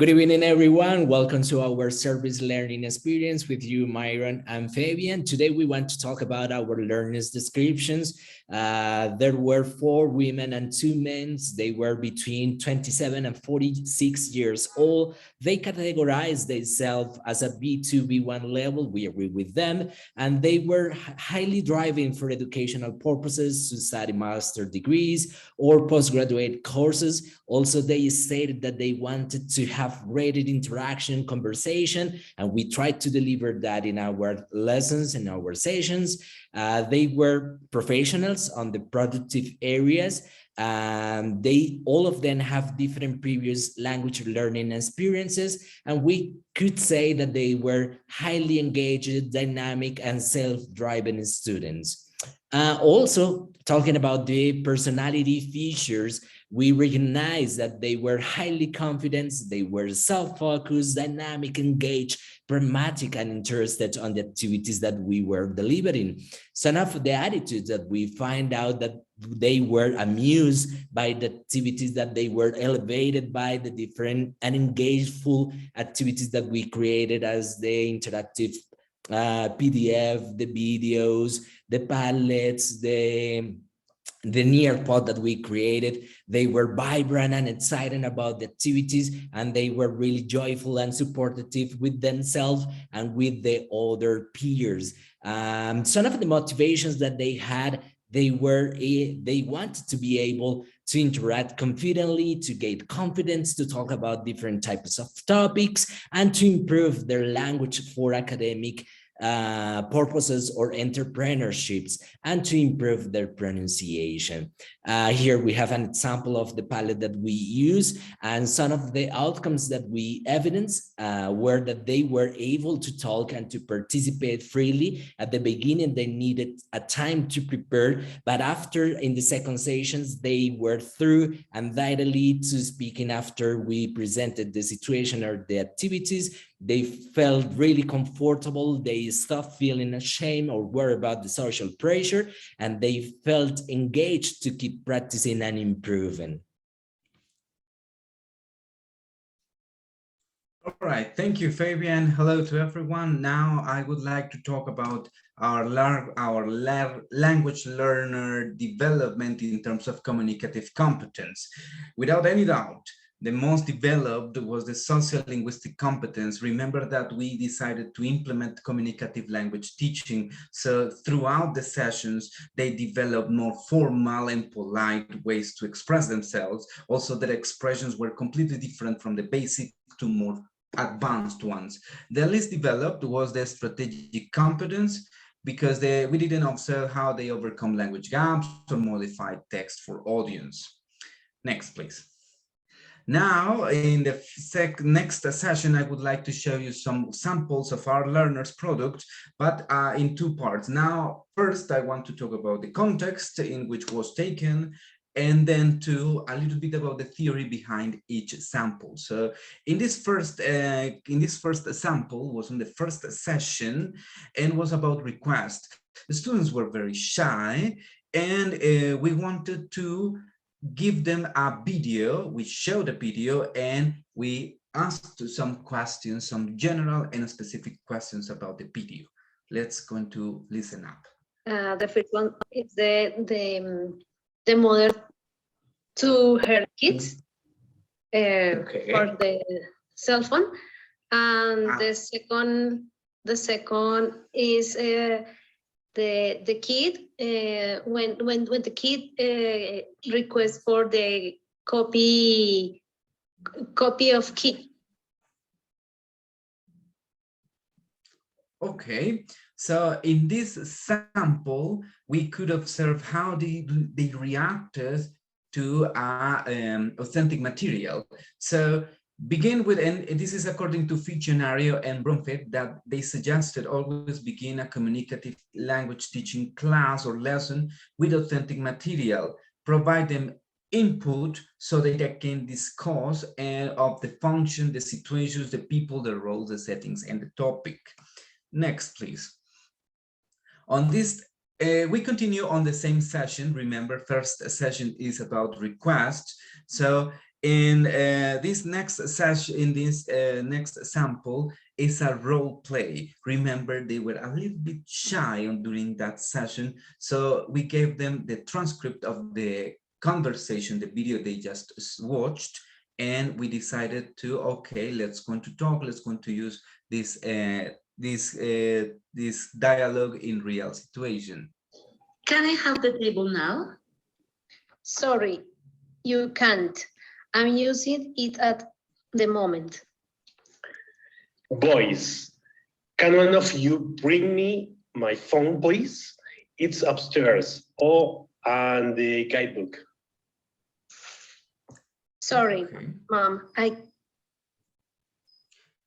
Good evening, everyone. Welcome to our service learning experience with you, Myron and Fabian. Today, we want to talk about our learners' descriptions. There were 4 women and 2 men. They were between 27 and 46 years old. They categorized themselves as a B2, B1 level. We agree with them. And they were highly driving for educational purposes to study master degrees or postgraduate courses. Also, they stated that they wanted to have rated interaction, conversation, and we tried to deliver that in our lessons and our sessions. They were professionals on the productive areas. All of them have different previous language learning experiences, and we could say that they were highly engaged, dynamic, and self-driven students. Also, talking about the personality features, we recognize that they were highly confident, they were self-focused, dynamic, engaged, pragmatic, and interested on the activities that we were delivering. Some of the attitudes that we find out that they were amused by the activities, that they were elevated by the different and engageful activities that we created as the interactive PDF, the videos, the Padlets, the Nearpod that we created. They were vibrant and excited about the activities, and they were really joyful and supportive with themselves and with the other peers. Some of the motivations that they had, they wanted to be able to interact confidently, to gain confidence, to talk about different types of topics, and to improve their language for academic purposes or entrepreneurships, and to improve their pronunciation. Here we have an example of the palette that we use, and some of the outcomes that we evidence were that they were able to talk and to participate freely. At the beginning, they needed a time to prepare, but after, in the second sessions, they were through and directly to speaking after we presented the situation or the activities. They felt really comfortable. They stopped feeling ashamed or worried about the social pressure, and they felt engaged to keep practicing and improving. All right, thank you, Fabian. Hello to everyone. Now I would like to talk about our language learner development in terms of communicative competence. Without any doubt, the most developed was the social linguistic competence. Remember that we decided to implement communicative language teaching. So throughout the sessions, they developed more formal and polite ways to express themselves. Also, their expressions were completely different from the basic to more advanced ones. The least developed was the strategic competence, because we didn't observe how they overcome language gaps or modified text for audience. Next, please. Now, in the next session, I would like to show you some samples of our learners' product, but in 2 parts. Now, first, I want to talk about the context in which was taken, and then a little bit about the theory behind each sample. So in this first sample was in the first session and was about request. The students were very shy, and we wanted to give them a video. We showed a video and we asked some questions, some general and specific questions about the video. Let's go to listen up. The first one is the mother to her kids for the cell phone, and the second is the kid when the kid requests for the copy of kid. Okay, so in this sample, we could observe how they reacted to authentic material. So begin with, and this is according to Ficcionario and Bromfit, that they suggested always begin a communicative language teaching class or lesson with authentic material. Provide them input so that they can discuss of the function, the situations, the people, the roles, the settings, and the topic. Next, please. On this, we continue on the same session. Remember, first session is about requests. So In this next session, in this next sample is a role play. Remember, they were a little bit shy during that session, so we gave them the transcript of the conversation, the video they just watched, and we decided to, okay, let's going to talk, let's going to use this this dialogue in real situation. Can I have the table now? Sorry, you can't. I'm using it at the moment. Boys, can one of you bring me my phone, please? It's upstairs. Oh, and the guidebook. Sorry, Okay. Mom,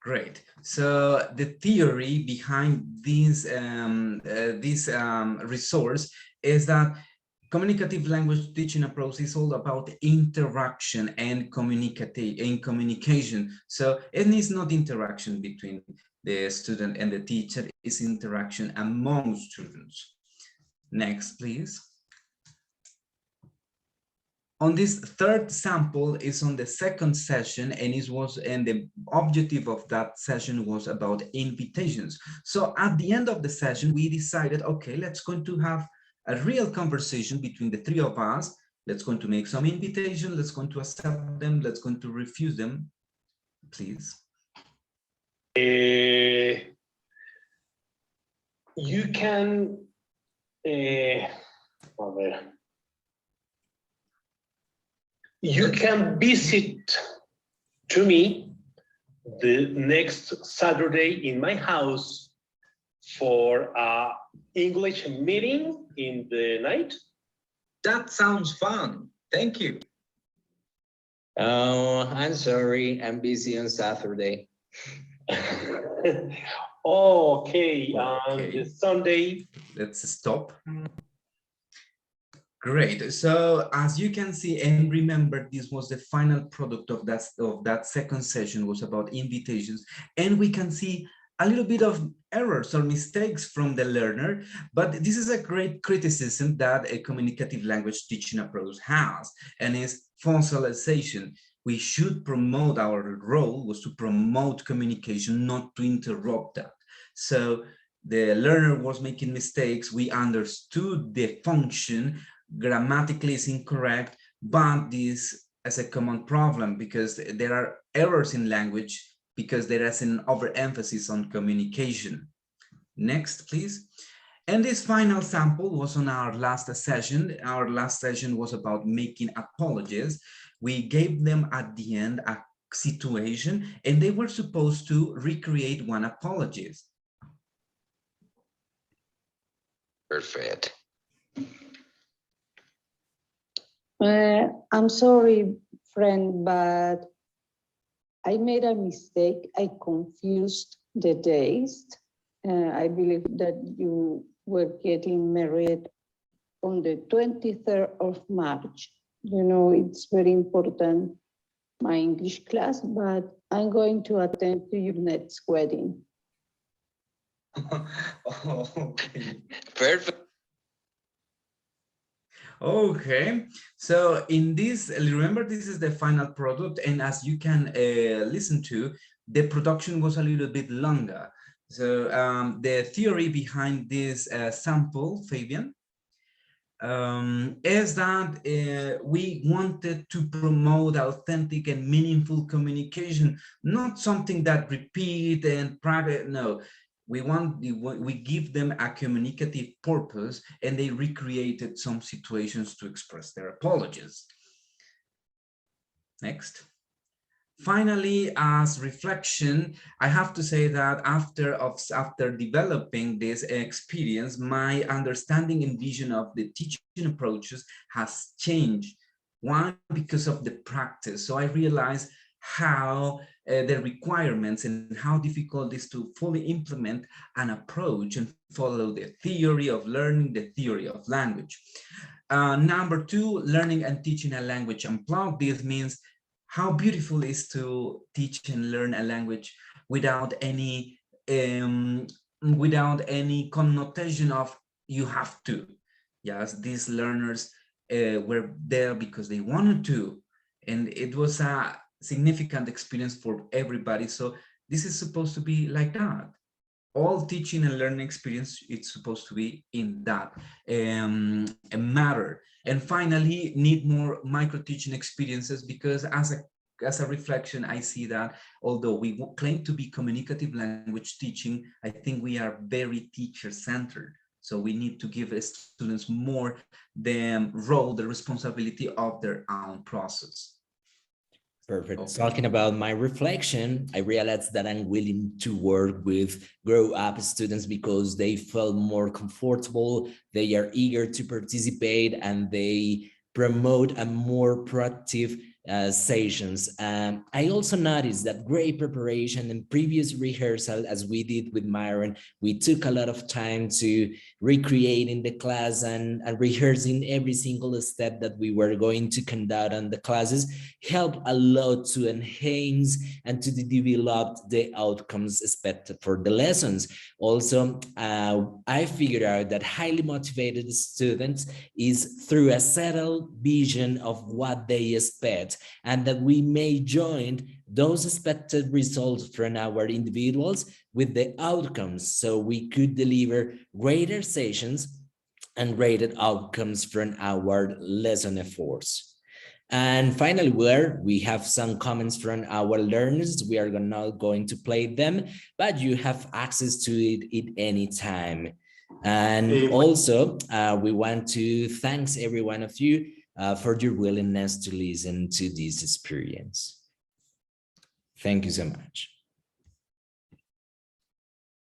Great. So the theory behind this resource is that communicative language teaching approach is all about interaction and communication. So it is not interaction between the student and the teacher, it's interaction among students. Next, please. On this third sample is on the second session, and the objective of that session was about invitations. So at the end of the session, we decided, okay, let's going to have a real conversation between the three of us. Let's going to make some invitation. Let's going to accept them. Let's going to refuse them, please. You can, you can visit to me the next Saturday in my house for a English meeting in the night. That sounds fun. Thank you. Oh, I'm sorry. I'm busy on Saturday. Okay, on Okay. the Sunday. Let's stop. Great. So as you can see and remember, this was the final product of that second session, was about invitations, and we can see a little bit of errors or mistakes from the learner, but this is a great criticism that a communicative language teaching approach has, and is fossilization. We should promote, our role was to promote communication, not to interrupt that. So the learner was making mistakes, we understood the function, grammatically is incorrect, but this is a common problem because there are errors in language because there is an overemphasis on communication. Next, please. And this final sample was on our last session. Our last session was about making apologies. We gave them at the end a situation and they were supposed to recreate one apologies. Perfect. I'm sorry, friend, but I made a mistake. I confused the days. I believe that you were getting married on the 23rd of March. You know, it's very important, my English class, but I'm going to attend to your next wedding. Okay. Perfect. Okay, so in this, remember this is the final product, and as you can listen to, the production was a little bit longer. So the theory behind this sample, Fabian, is that we wanted to promote authentic and meaningful communication, not something that repeat and private, no. We give them a communicative purpose and they recreated some situations to express their apologies. Next. Finally, as reflection, I have to say that after developing this experience, my understanding and vision of the teaching approaches has changed. Why? Because of the practice. So I realized how the requirements and how difficult it is to fully implement an approach and follow the theory of learning, the theory of language. Number two, learning and teaching a language unplugged. This means how beautiful it is to teach and learn a language without any connotation of you have to. Yes, these learners were there because they wanted to, and it was a significant experience for everybody. So this is supposed to be like that. All teaching and learning experience, it's supposed to be in that matter. And finally, need more micro teaching experiences, because as a reflection, I see that although we claim to be communicative language teaching, I think we are very teacher-centered. So we need to give students more the role, the responsibility of their own process. Perfect. Okay. Talking about my reflection, I realized that I'm willing to work with grow-up students because they feel more comfortable, they are eager to participate, and they promote a more proactive sessions. I also noticed that great preparation and previous rehearsal, as we did with Myron, we took a lot of time to recreating the class and rehearsing every single step that we were going to conduct on the classes, helped a lot to enhance and to develop the outcomes expected for the lessons. Also, I figured out that highly motivated students is through a settled vision of what they expect, and that we may join those expected results from our individuals with the outcomes, so we could deliver greater sessions and greater outcomes from our lesson efforts. And finally, where we have some comments from our learners, we are not going to play them, but you have access to it at any time. And also, we want to thank every one of you for your willingness to listen to this experience. Thank you so much.